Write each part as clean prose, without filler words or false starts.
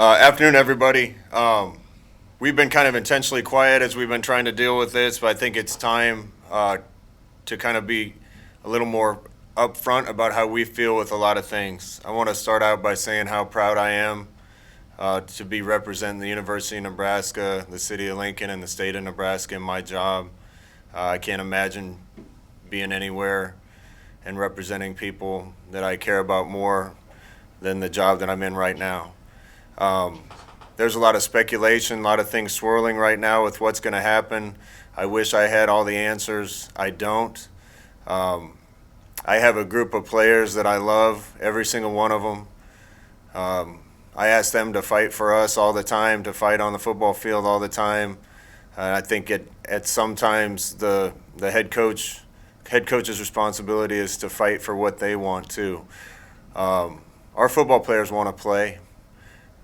Afternoon, everybody. We've been kind of intentionally quiet as we've been trying to deal with this, but I think it's time to kind of be a little more upfront about how we feel with a lot of things. I want to start out by saying how proud I am to be representing the University of Nebraska, the city of Lincoln, and the state of Nebraska in my job. I can't imagine being anywhere and representing people that I care about more than the job that I'm in right now. There's a lot of speculation, a lot of things swirling right now with what's going to happen. I wish I had all the answers. I don't. I have a group of players that I love, every single one of them. I ask them to fight for us all the time, to fight on the football field all the time. I think at sometimes the head coach's responsibility is to fight for what they want too. Our football players want to play.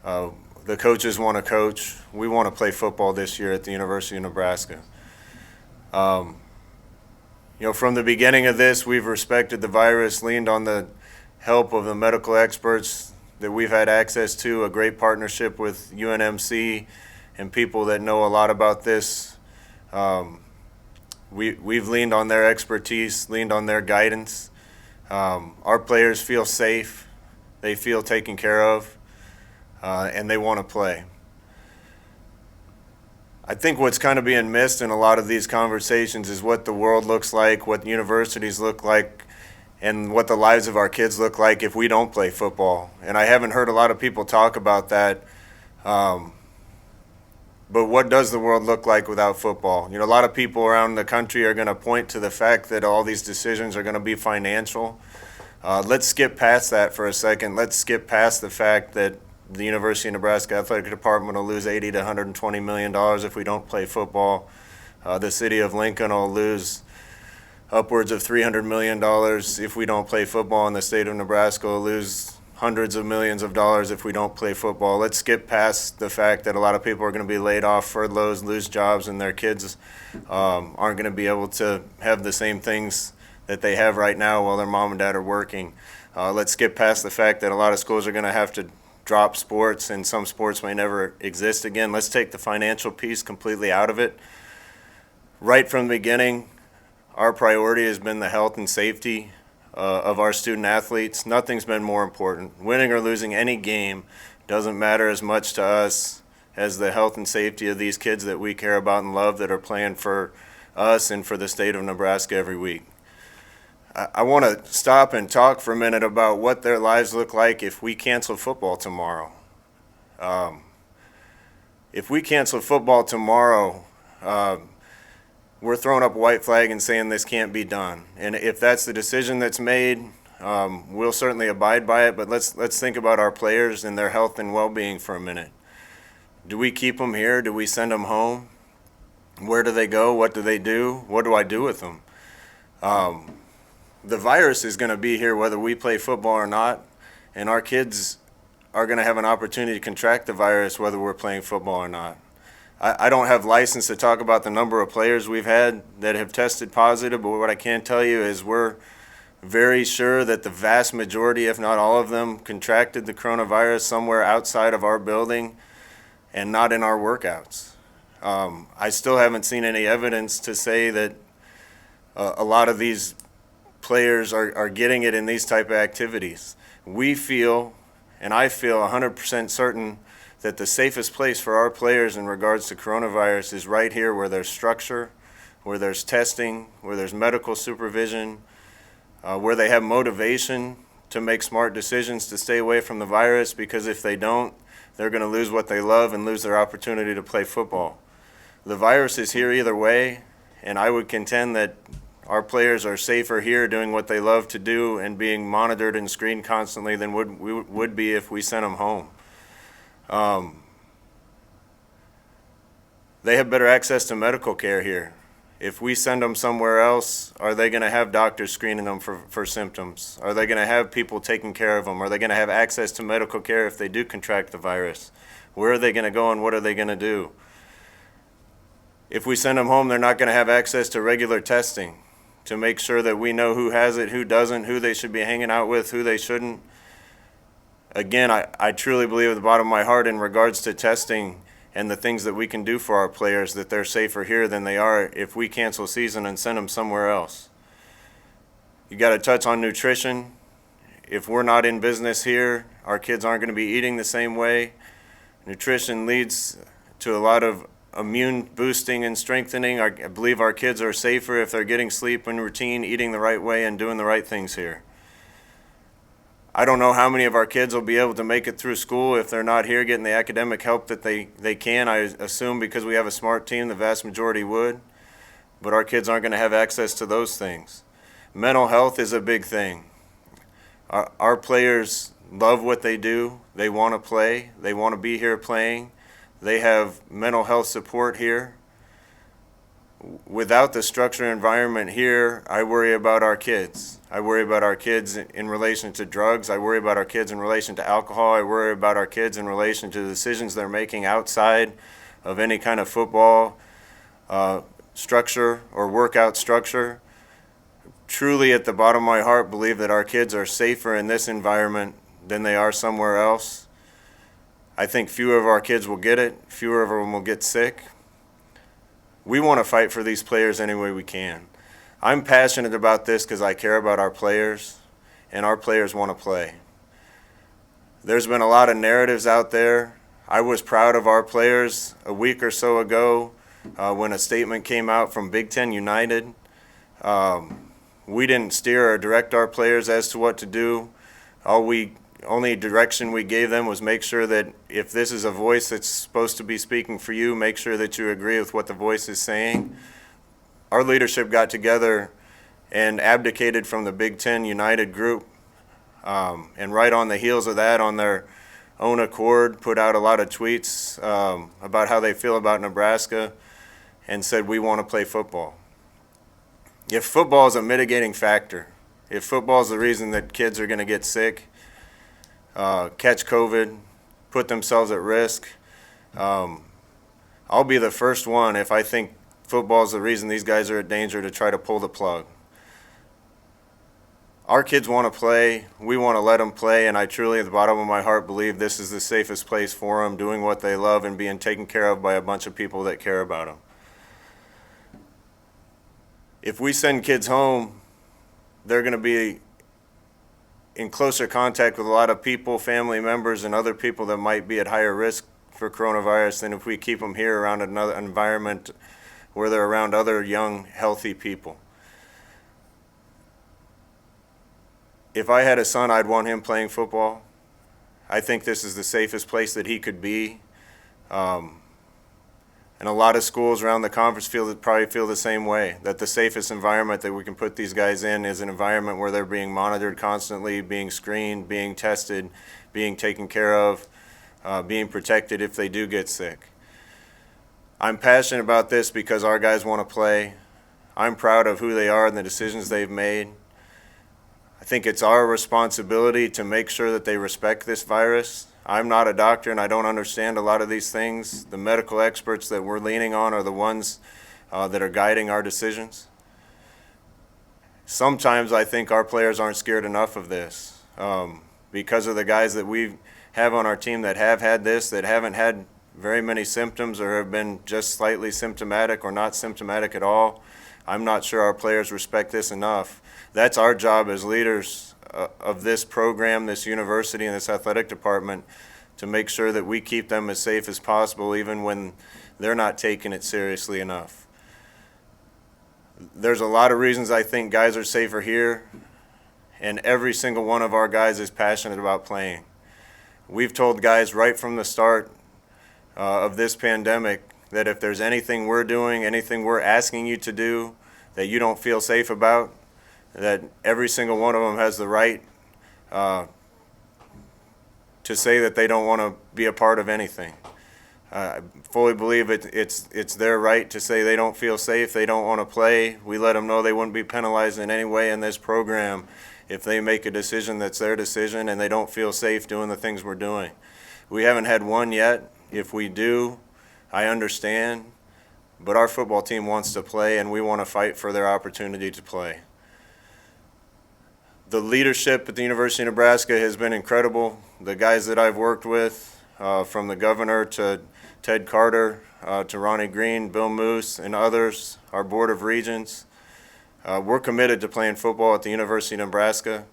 The coaches want to coach. We want to play football this year at the University of Nebraska. From the beginning of this, we've respected the virus, leaned on the help of the medical experts that we've had access to, a great partnership with UNMC and people that know a lot about this. We've leaned on their expertise, leaned on their guidance. Our players feel safe. They feel taken care of. And they want to play. I think what's kind of being missed in a lot of these conversations is what the world looks like, what universities look like, and what the lives of our kids look like if we don't play football. And I haven't heard a lot of people talk about that. But what does the world look like without football? A lot of people around the country are going to point to the fact that all these decisions are going to be financial. Let's skip past that for a second. Let's skip past the fact that the University of Nebraska Athletic Department will lose $80 to $120 million if we don't play football. The city of Lincoln will lose upwards of $300 million if we don't play football, and the state of Nebraska will lose hundreds of millions of dollars if we don't play football. Let's skip past the fact that a lot of people are going to be laid off, furloughs, lose jobs, and their kids aren't going to be able to have the same things that they have right now while their mom and dad are working. Let's skip past the fact that a lot of schools are going to have to drop sports, and some sports may never exist again. Let's take the financial piece completely out of it. Right from the beginning, our priority has been the health and safety of our student athletes. Nothing's been more important. Winning or losing any game doesn't matter as much to us as the health and safety of these kids that we care about and love that are playing for us and for the state of Nebraska every week. I want to stop and talk for a minute about what their lives look like if we cancel football tomorrow. If we cancel football tomorrow, we're throwing up a white flag and saying this can't be done. And if that's the decision that's made, we'll certainly abide by it. But let's think about our players and their health and well-being for a minute. Do we keep them here? Do we send them home? Where do they go? What do they do? What do I do with them? The virus is going to be here whether we play football or not, and our kids are going to have an opportunity to contract the virus whether we're playing football or not. I don't have license to talk about the number of players we've had that have tested positive, but what I can tell you is we're very sure that the vast majority, if not all of them, contracted the coronavirus somewhere outside of our building and not in our workouts. I still haven't seen any evidence to say that a lot of these players are getting it in these type of activities. We feel, and I feel 100% certain that the safest place for our players in regards to coronavirus is right here where there's structure, where there's testing, where there's medical supervision, where they have motivation to make smart decisions to stay away from the virus, because if they don't, they're going to lose what they love and lose their opportunity to play football. The virus is here either way, and I would contend that our players are safer here doing what they love to do and being monitored and screened constantly than we would be if we sent them home. They have better access to medical care here. If we send them somewhere else, are they going to have doctors screening them for symptoms? Are they going to have people taking care of them? Are they going to have access to medical care if they do contract the virus? Where are they going to go and what are they going to do? If we send them home, they're not going to have access to regular testing to make sure that we know who has it, who doesn't, who they should be hanging out with, who they shouldn't. again, I truly believe at the bottom of my heart in regards to testing and the things that we can do for our players, that they're safer here than they are if we cancel season and send them somewhere else. You got to touch on nutrition. If we're not in business here, our kids aren't going to be eating the same way. Nutrition leads to a lot of immune boosting and strengthening. I believe our kids are safer if they're getting sleep and routine, eating the right way, and doing the right things here. I don't know how many of our kids will be able to make it through school if they're not here getting the academic help that they can. I assume because we have a smart team, the vast majority would. But our kids aren't going to have access to those things. Mental health is a big thing. Our players love what they do. They want to play. They want to be here playing. They have mental health support here. Without the structured environment here, I worry about our kids. I worry about our kids in relation to drugs. I worry about our kids in relation to alcohol. I worry about our kids in relation to the decisions they're making outside of any kind of football structure or workout structure. Truly, at the bottom of my heart, believe that our kids are safer in this environment than they are somewhere else. I think fewer of our kids will get it. Fewer of them will get sick. We want to fight for these players any way we can. I'm passionate about this because I care about our players, and our players want to play. There's been a lot of narratives out there. I was proud of our players a week or so ago when a statement came out from Big Ten United. We didn't steer or direct our players as to what to do. Only direction we gave them was make sure that if this is a voice that's supposed to be speaking for you, make sure that you agree with what the voice is saying. Our leadership got together and abdicated from the Big Ten United group, and right on the heels of that, on their own accord, put out a lot of tweets about how they feel about Nebraska and said, we want to play football. If football is a mitigating factor, if football is the reason that kids are going to get sick, catch COVID, put themselves at risk, I'll be the first one if I think football is the reason these guys are in danger to try to pull the plug. Our kids want to play. We want to let them play, and I truly, at the bottom of my heart, believe this is the safest place for them, doing what they love and being taken care of by a bunch of people that care about them. If we send kids home, they're going to be in closer contact with a lot of people, family members, and other people that might be at higher risk for coronavirus than if we keep them here around another environment where they're around other young, healthy people. If I had a son, I'd want him playing football. I think this is the safest place that he could be. And a lot of schools around the conference probably feel the same way, that the safest environment that we can put these guys in is an environment where they're being monitored constantly, being screened, being tested, being taken care of, being protected if they do get sick. I'm passionate about this because our guys want to play. I'm proud of who they are and the decisions they've made. I think it's our responsibility to make sure that they respect this virus. I'm not a doctor and I don't understand a lot of these things. The medical experts that we're leaning on are the ones that are guiding our decisions. Sometimes I think our players aren't scared enough of this because of the guys that we have on our team that have had this, that haven't had very many symptoms or have been just slightly symptomatic or not symptomatic at all. I'm not sure our players respect this enough. That's our job as leaders of this program, this university, and this athletic department to make sure that we keep them as safe as possible even when they're not taking it seriously enough. There's a lot of reasons I think guys are safer here, and every single one of our guys is passionate about playing. We've told guys right from the start of this pandemic that if there's anything we're doing, anything we're asking you to do that you don't feel safe about, that every single one of them has the right to say that they don't want to be a part of anything. I fully believe it's their right to say they don't feel safe, they don't want to play. We let them know they wouldn't be penalized in any way in this program if they make a decision that's their decision and they don't feel safe doing the things we're doing. We haven't had one yet. If we do, I understand, but our football team wants to play and we want to fight for their opportunity to play. The leadership at the University of Nebraska has been incredible. The guys that I've worked with, from the governor to Ted Carter, to Ronnie Green, Bill Moose, and others, our Board of Regents, we're committed to playing football at the University of Nebraska.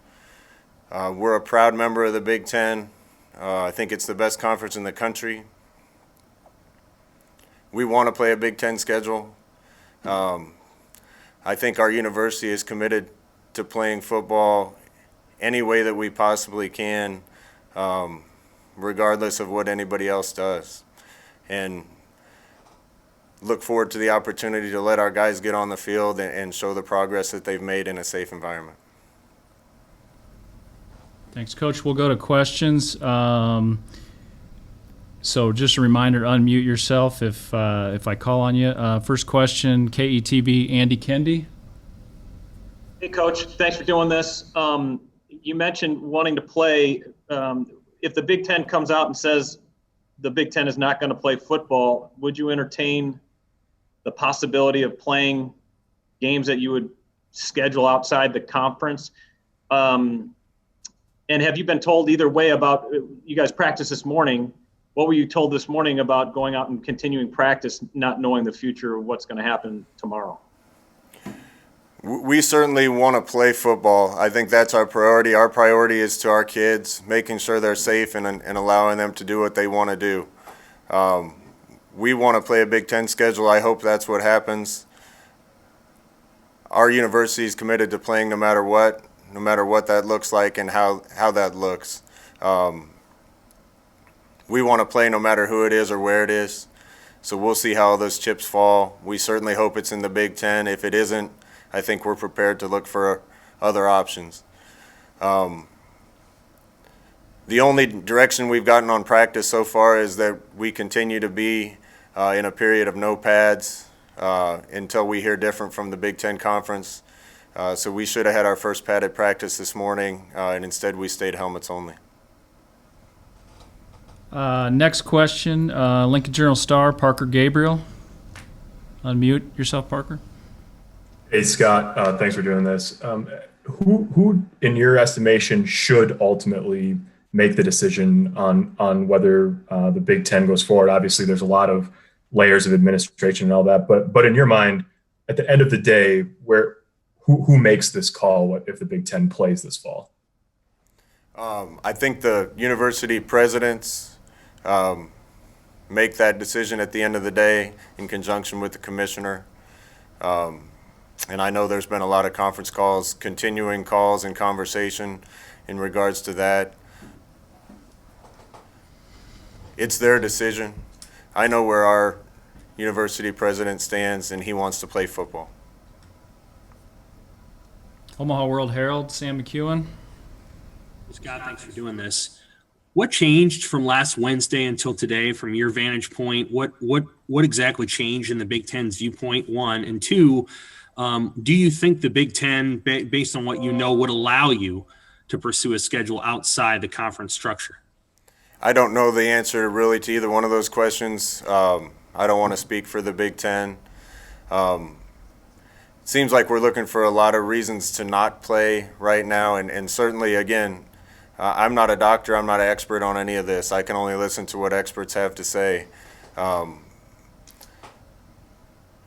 We're a proud member of the Big Ten. I think it's the best conference in the country. We want to play a Big Ten schedule. I think our university is committed to playing football any way that we possibly can, regardless of what anybody else does. And look forward to the opportunity to let our guys get on the field and show the progress that they've made in a safe environment. Thanks, Coach. We'll go to questions. So just a reminder to unmute yourself if I call on you. First question, KETV, Andy Kendi. Hey, Coach. Thanks for doing this. You mentioned wanting to play. If the Big Ten comes out and says the Big Ten is not going to play football, would you entertain the possibility of playing games that you would schedule outside the conference? And have you been told either way about, you guys practiced this morning, what were you told this morning about going out and continuing practice, not knowing the future of what's going to happen tomorrow? We certainly want to play football. I think that's our priority. Our priority is to our kids, making sure they're safe and allowing them to do what they want to do. We want to play a Big Ten schedule. I hope that's what happens. Our university is committed to playing no matter what that looks like and how that looks. We want to play no matter who it is or where it is. So we'll see how those chips fall. We certainly hope it's in the Big Ten. If it isn't, I think we're prepared to look for other options. The only direction we've gotten on practice so far is that we continue to be in a period of no pads until we hear different from the Big Ten Conference. So we should have had our first padded practice this morning, and instead we stayed helmets only. Next question, Lincoln Journal-Star, Parker Gabriel. Unmute yourself, Parker. Hey, Scott, thanks for doing this. Who, in your estimation, should ultimately make the decision on whether the Big Ten goes forward? Obviously, there's a lot of layers of administration and all that, but in your mind, at the end of the day, who makes this call if the Big Ten plays this fall? I think the university presidents make that decision at the end of the day in conjunction with the commissioner. And I know there's been a lot of conference calls, continuing calls and conversation in regards to that. It's their decision. I know where our university president stands, and he wants to play football. Omaha World Herald, Sam McEwen. Scott, thanks for doing this. What changed from last Wednesday until today from your vantage point? What exactly changed in the Big Ten's viewpoint, one? And two, do you think the Big Ten, based on what you know, would allow you to pursue a schedule outside the conference structure? I don't know the answer really to either one of those questions. I don't want to speak for the Big Ten. It seems like we're looking for a lot of reasons to not play right now, and certainly, again, I'm not a doctor. I'm not an expert on any of this. I can only listen to what experts have to say.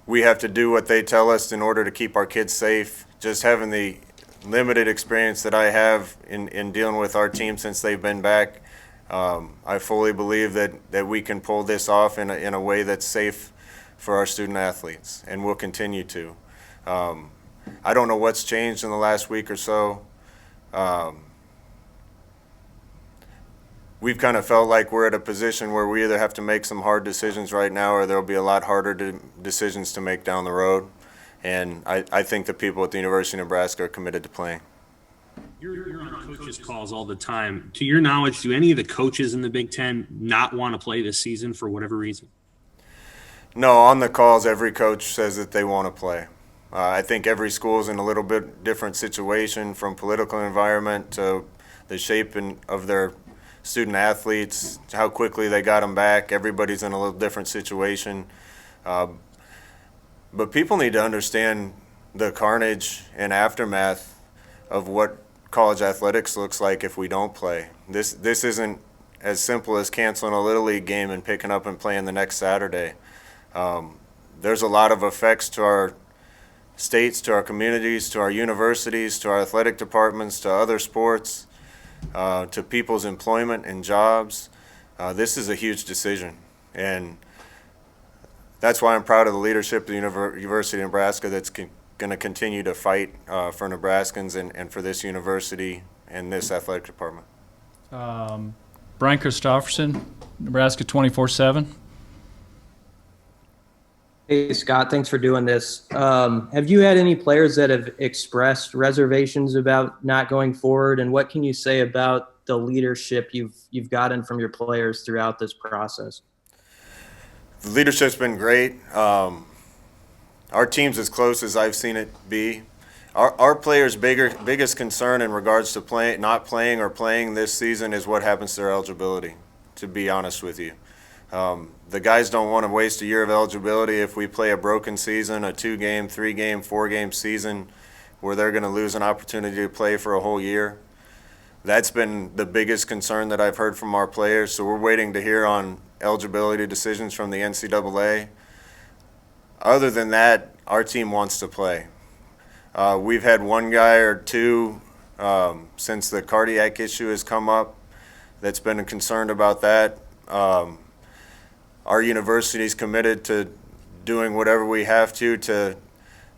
We have to do what they tell us in order to keep our kids safe. Just having the limited experience that I have in dealing with our team since they've been back, I fully believe that we can pull this off in a way that's safe for our student athletes, and we'll continue to. I don't know what's changed in the last week or so. We've kind of felt like we're at a position where we either have to make some hard decisions right now, or there'll be a lot harder decisions to make down the road. And I think the people at the University of Nebraska are committed to playing. You're on coaches' calls all the time. To your knowledge, do any of the coaches in the Big Ten not want to play this season for whatever reason? No, on the calls, every coach says that they want to play. I think every school is in a little bit different situation, from political environment to the shape of their student athletes, how quickly they got them back. Everybody's in a little different situation. But people need to understand the carnage and aftermath of what college athletics looks like if we don't play. This isn't as simple as canceling a Little League game and picking up and playing the next Saturday. There's a lot of effects to our states, to our communities, to our universities, to our athletic departments, to other sports, to people's employment and jobs. This is a huge decision, and that's why I'm proud of the leadership of the University of Nebraska that's going to continue to fight for Nebraskans and for this university and this athletic department. Brian Christopherson, Nebraska 24/7. Hey, Scott, thanks for doing this. Have you had any players that have expressed reservations about not going forward, and what can you say about the leadership you've gotten from your players throughout this process? The leadership's been great. Our team's as close as I've seen it be. Our players' biggest concern in regards to not playing or playing this season is what happens to their eligibility, to be honest with you. The guys don't want to waste a year of eligibility if we play a broken season, a 2-game, 3-game, 4-game season where they're going to lose an opportunity to play for a whole year. That's been the biggest concern that I've heard from our players, so we're waiting to hear on eligibility decisions from the NCAA. Other than that, our team wants to play. We've had one guy or two since the cardiac issue has come up that's been concerned about that. Our university's committed to doing whatever we have to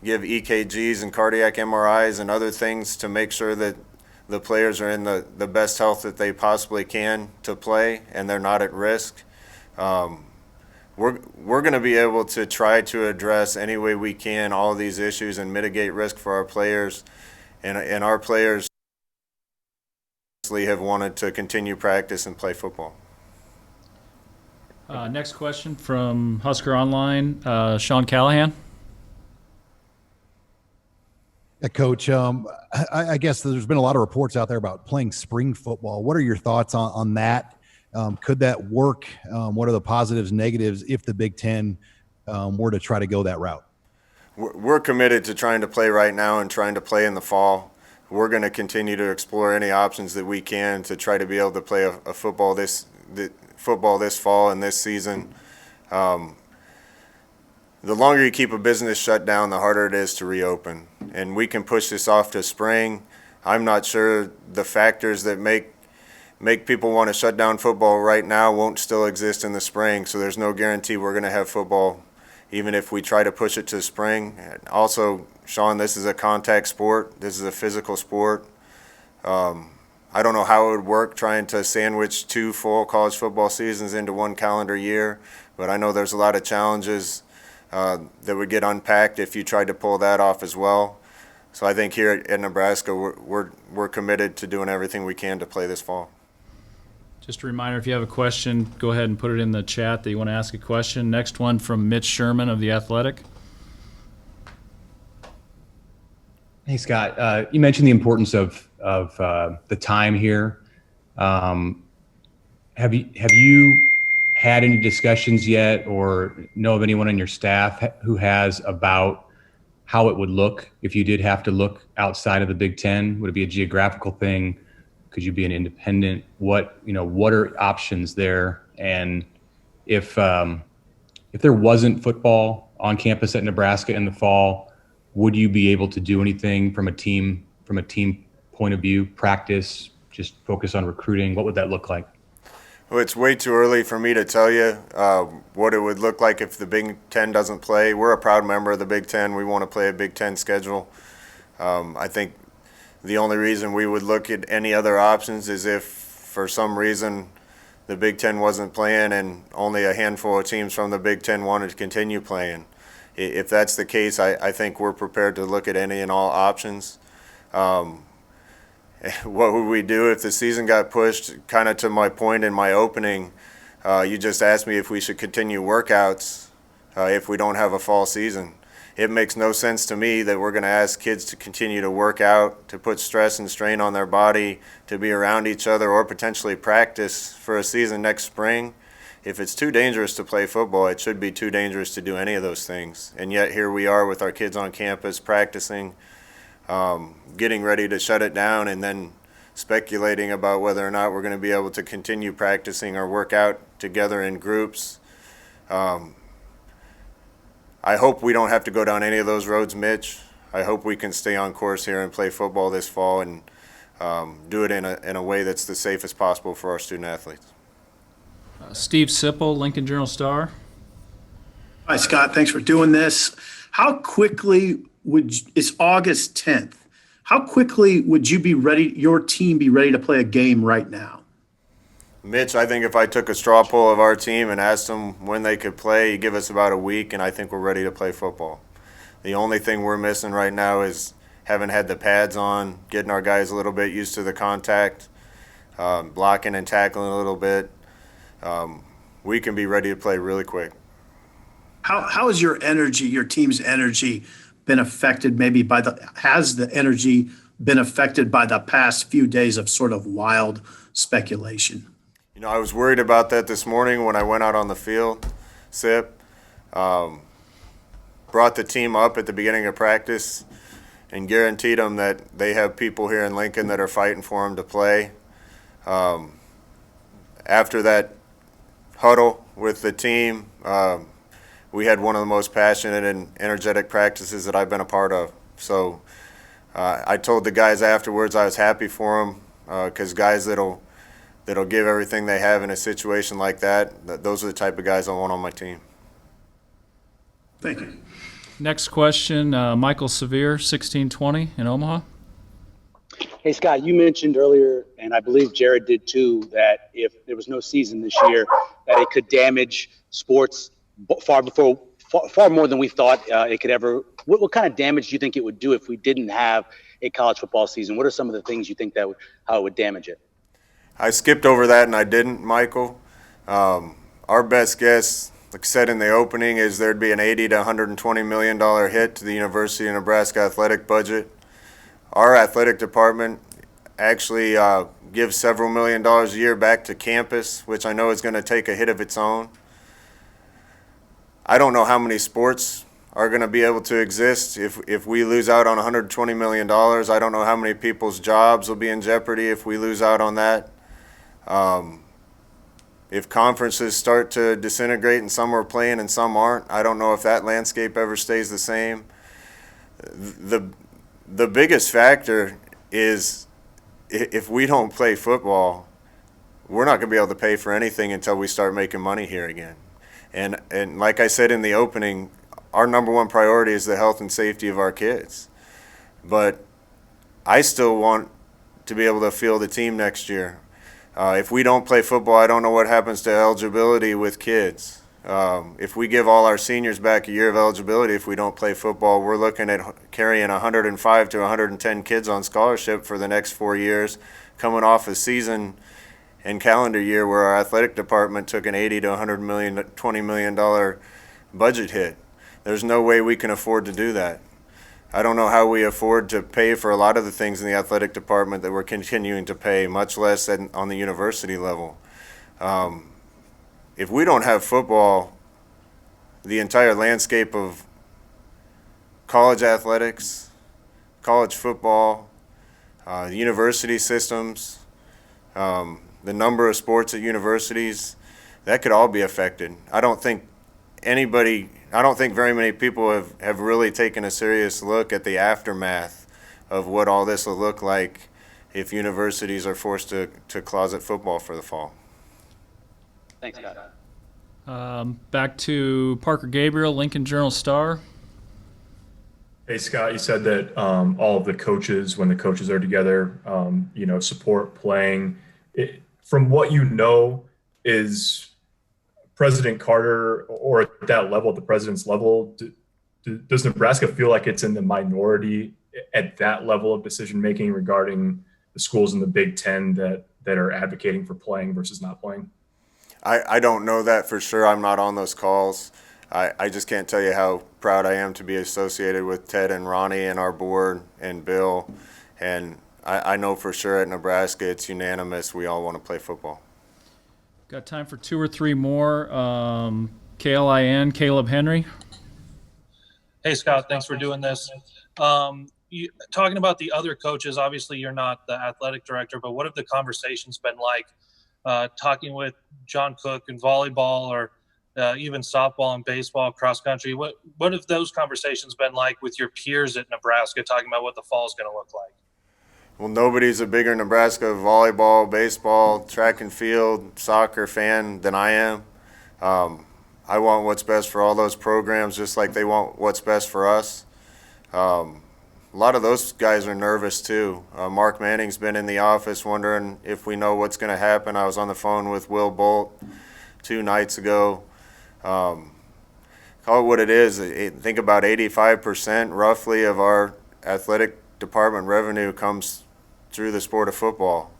give EKGs and cardiac MRIs and other things to make sure that the players are in the best health that they possibly can to play and they're not at risk. We're going to be able to try to address any way we can all of these issues and mitigate risk for our players. And our players have wanted to continue practice and play football. Next question from Husker Online, Sean Callahan. Yeah, Coach, I guess there's been a lot of reports out there about playing spring football. What are your thoughts on that? Could that work? What are the positives, negatives if the Big Ten were to try to go that route? We're committed to trying to play right now and trying to play in the fall. We're going to continue to explore any options that we can to try to be able to play a football this fall and this season. The longer you keep a business shut down, the harder it is to reopen. And we can push this off to spring. I'm not sure the factors that make people want to shut down football right now won't still exist in the spring, so there's no guarantee we're going to have football even if we try to push it to spring. Also, Sean, this is a contact sport. This is a physical sport. I don't know how it would work trying to sandwich 2 full college football seasons into one calendar year, but I know there's a lot of challenges that would get unpacked if you tried to pull that off as well. So I think here at Nebraska, we're committed to doing everything we can to play this fall. Just a reminder, if you have a question, go ahead and put it in the chat that you want to ask a question. Next one from Mitch Sherman of The Athletic. Hey, Scott. You mentioned the importance of the time here. Have you had any discussions yet or know of anyone on your staff who has about how it would look if you did have to look outside of the Big Ten? Would it be a geographical thing? Could you be an independent? What are options there? And if there wasn't football on campus at Nebraska in the fall, would you be able to do anything from a team point of view, practice, just focus on recruiting? What would that look like? Well, it's way too early for me to tell you what it would look like if the Big Ten doesn't play. We're a proud member of the Big Ten. We want to play a Big Ten schedule. I think the only reason we would look at any other options is if for some reason the Big Ten wasn't playing and only a handful of teams from the Big Ten wanted to continue playing. If that's the case, I think we're prepared to look at any and all options. What would we do if the season got pushed? Kind of to my point in my opening, you just asked me if we should continue workouts if we don't have a fall season. It makes no sense to me that we're going to ask kids to continue to work out, to put stress and strain on their body, to be around each other, or potentially practice for a season next spring. If it's too dangerous to play football, it should be too dangerous to do any of those things. And yet here we are with our kids on campus practicing. getting ready to shut it down and then speculating about whether or not we're going to be able to continue practicing or work out together in groups. I hope we don't have to go down any of those roads, Mitch. I hope we can stay on course here and play football this fall and do it in a way that's the safest possible for our student athletes. Steve Sipple, Lincoln Journal-Star. Hi, Scott. Thanks for doing this. How quickly it's August 10th. How quickly would your team be ready to play a game right now? Mitch, I think if I took a straw poll of our team and asked them when they could play, you give us about a week, and I think we're ready to play football. The only thing we're missing right now is haven't had the pads on, getting our guys a little bit used to the contact, blocking and tackling a little bit. We can be ready to play really quick. How has your team's energy been affected has the energy been affected by the past few days of sort of wild speculation? You know, I was worried about that this morning when I went out on the field. Sip brought the team up at the beginning of practice and guaranteed them that they have people here in Lincoln that are fighting for them to play. After that huddle with the team, we had one of the most passionate and energetic practices that I've been a part of. So I told the guys afterwards I was happy for them because guys that'll give everything they have in a situation like that, those are the type of guys I want on my team. Thank you. Next question, Michael Severe, 1620 in Omaha. Hey, Scott, you mentioned earlier, and I believe Jared did too, that if there was no season this year, that it could damage sports far more than we thought it could ever. What kind of damage do you think it would do if we didn't have a college football season? What are some of the things you think how it would damage it? I skipped over that and I didn't, Michael. Our best guess, like I said in the opening, is there'd be an $80 to $120 million hit to the University of Nebraska athletic budget. Our athletic department actually gives several $1 million a year back to campus, which I know is going to take a hit of its own. I don't know how many sports are going to be able to exist if we lose out on $120 million. I don't know how many people's jobs will be in jeopardy if we lose out on that. If conferences start to disintegrate and some are playing and some aren't, I don't know if that landscape ever stays the same. The biggest factor is if we don't play football, we're not going to be able to pay for anything until we start making money here again. And like I said in the opening, our number one priority is the health and safety of our kids. But I still want to be able to field a team next year. If we don't play football, I don't know what happens to eligibility with kids. If we give all our seniors back a year of eligibility, if we don't play football, we're looking at carrying 105 to 110 kids on scholarship for the next 4 years, coming off a season and calendar year where our athletic department took an $80 to $120 million budget hit. There's no way we can afford to do that. I don't know how we afford to pay for a lot of the things in the athletic department that we're continuing to pay, much less on the university level. If we don't have football, the entire landscape of college athletics, college football, the university systems, the number of sports at universities, that could all be affected. I don't think very many people have really taken a serious look at the aftermath of what all this will look like if universities are forced to closet football for the fall. Thanks, Scott. Back to Parker Gabriel, Lincoln Journal-Star. Hey, Scott, you said that all of the coaches, when the coaches are together, support playing. From what you know, is President Carter, or at that level, at the president's level, does Nebraska feel like it's in the minority at that level of decision-making regarding the schools in the Big Ten that are advocating for playing versus not playing? I don't know that for sure. I'm not on those calls. I just can't tell you how proud I am to be associated with Ted and Ronnie and our board and Bill. And I know for sure at Nebraska it's unanimous. We all want to play football. Got time for 2 or 3 more. KLIN, Caleb Henry. Hey, Scott, thanks for doing this. talking about the other coaches, obviously you're not the athletic director, but what have the conversations been like talking with John Cook in volleyball or even softball and baseball, cross country? What have those conversations been like with your peers at Nebraska, talking about what the fall is going to look like? Well, nobody's a bigger Nebraska volleyball, baseball, track and field, soccer fan than I am. I want what's best for all those programs just like they want what's best for us. A lot of those guys are nervous too. Mark Manning's been in the office wondering if we know what's going to happen. I was on the phone with Will Bolt 2 nights ago. Call it what it is. Think about 85% roughly of our athletic department revenue comes through the sport of football.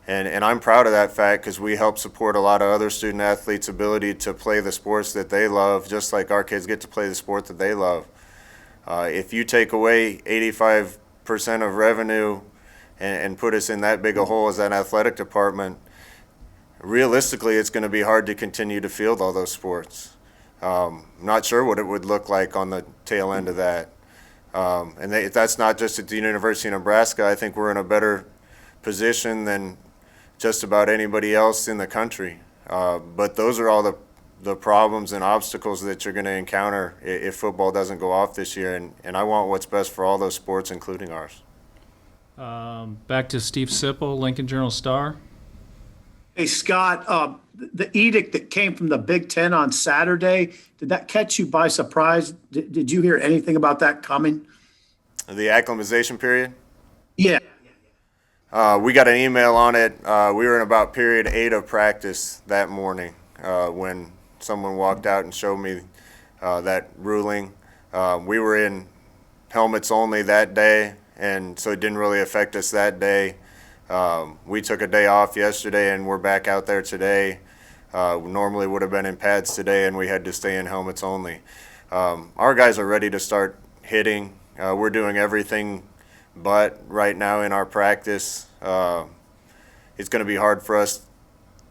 And I'm proud of that fact because we help support a lot of other student athletes' ability to play the sports that they love, just like our kids get to play the sport that they love. If you take away 85% of revenue and put us in that big a hole as that athletic department, realistically it's going to be hard to continue to field all those sports. I'm not sure what it would look like on the tail end of that. That's not just at the University of Nebraska. I think we're in a better position than just about anybody else in the country. But those are all the problems and obstacles that you're going to encounter if football doesn't go off this year. And I want what's best for all those sports, including ours. Back to Steve Sipple, Lincoln Journal-Star. Hey, Scott, the edict that came from the Big Ten on Saturday, did that catch you by surprise? Did you hear anything about that coming? The acclimatization period? Yeah. We got an email on it. We were in about period 8 of practice that morning when someone walked out and showed me that ruling. We were in helmets only that day, and so it didn't really affect us that day. We took a day off yesterday, and we're back out there today. Normally would have been in pads today, and we had to stay in helmets only. Our guys are ready to start hitting. We're doing everything but right now in our practice. It's going to be hard for us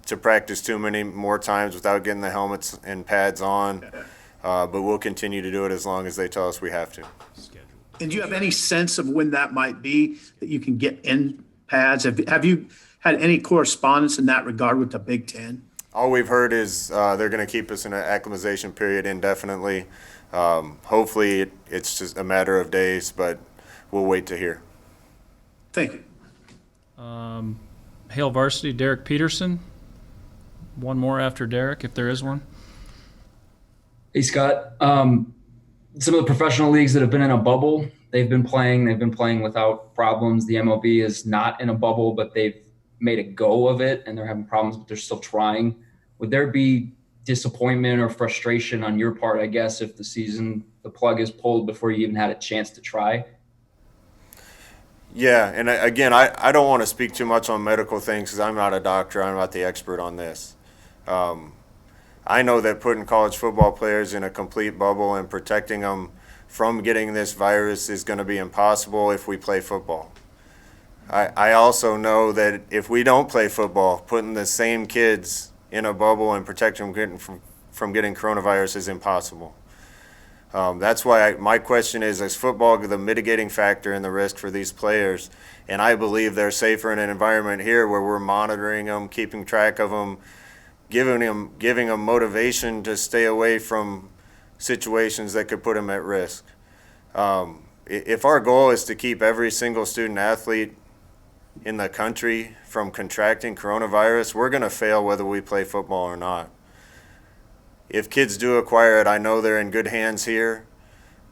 to practice too many more times without getting the helmets and pads on, but we'll continue to do it as long as they tell us we have to. And do you have any sense of when that might be that you can get in pads? Have you had any correspondence in that regard with the Big Ten? All we've heard is they're going to keep us in an acclimatization period indefinitely. Hopefully it's just a matter of days, but we'll wait to hear. Thank you. Hale Varsity, Derek Peterson. One more after Derek, if there is one. Hey, Scott. Some of the professional leagues that have been in a bubble, they've been playing without problems. The MLB is not in a bubble, but they've made a go of it, and they're having problems, but they're still trying. Would there be disappointment or frustration on your part, I guess, if the plug is pulled before you even had a chance to try? Yeah, and again, I don't want to speak too much on medical things because I'm not a doctor. I'm not the expert on this. I know that putting college football players in a complete bubble and protecting them from getting this virus is going to be impossible if we play football. I also know that if we don't play football, putting the same kids in a bubble and protecting them from getting coronavirus is impossible. That's why my question is football the mitigating factor and the risk for these players? And I believe they're safer in an environment here where we're monitoring them, keeping track of them, giving them motivation to stay away from situations that could put them at risk. If our goal is to keep every single student athlete in the country from contracting coronavirus, we're going to fail whether we play football or not. If kids do acquire it, I know they're in good hands here.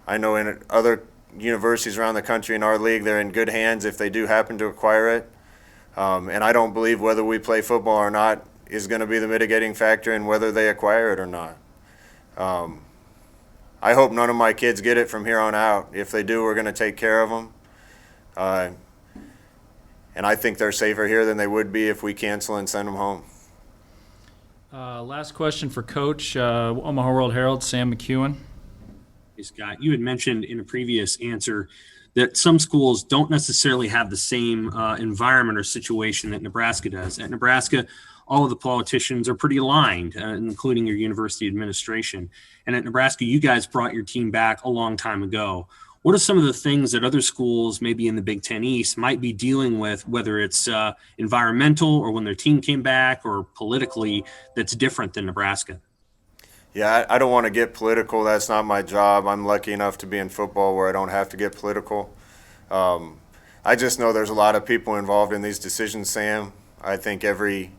I know in other universities around the country in our league, they're in good hands if they do happen to acquire it. And I don't believe whether we play football or not is going to be the mitigating factor in whether they acquire it or not. I hope none of my kids get it from here on out. If they do, we're going to take care of them. And I think they're safer here than they would be if we cancel and send them home. Last question for Coach, Omaha World Herald, Sam McEwen. Hey, Scott, you had mentioned in a previous answer that some schools don't necessarily have the same environment or situation that Nebraska does. At Nebraska, all of the politicians are pretty aligned, including your university administration. And at Nebraska, you guys brought your team back a long time ago. what are some of the things that other schools, maybe in the Big Ten East, might be dealing with, whether it's environmental or when their team came back or politically, that's different than Nebraska? Yeah, I don't want to get political. That's not my job. I'm lucky enough to be in football where I don't have to get political. I just know there's a lot of people involved in these decisions, Sam. I think every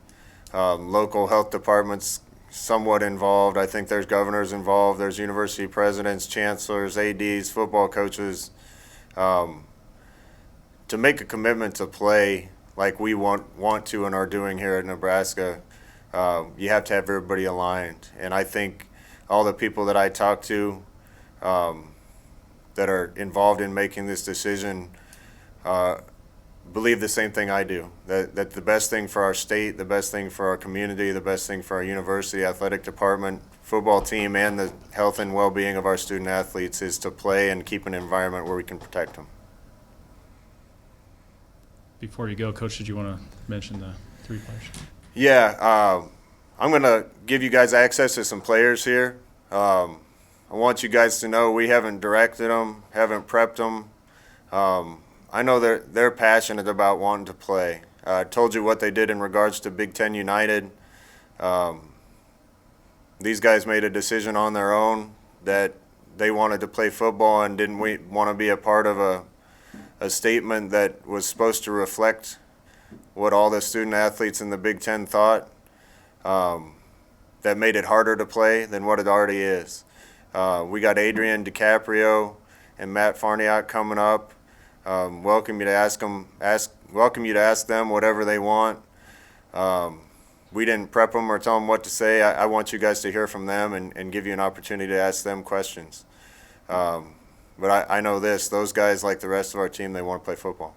local health department's somewhat involved. I think there's governors involved. There's university presidents, chancellors, ADs, football coaches. To make a commitment to play like we want to and are doing here at Nebraska, you have to have everybody aligned. And I think all the people that I talk to that are involved in making this decision believe the same thing I do, that the best thing for our state, the best thing for our community, the best thing for our university, athletic department, football team, and the health and well-being of our student athletes is to play and keep an environment where we can protect them. Before you go, Coach, did you want to mention the 3 players? Yeah, I'm going to give you guys access to some players here. I want you guys to know we haven't directed them, haven't prepped them. I know they're passionate about wanting to play. I told you what they did in regards to Big Ten United. These guys made a decision on their own that they wanted to play football and didn't want to be a part of a statement that was supposed to reflect what all the student athletes in the Big Ten thought, that made it harder to play than what it already is. We got Adrian DiCaprio and Matt Farniak coming up. Welcome you to ask them whatever they want. We didn't prep them or tell them what to say. I want you guys to hear from them and give you an opportunity to ask them questions. But I know this, those guys, like the rest of our team, they want to play football.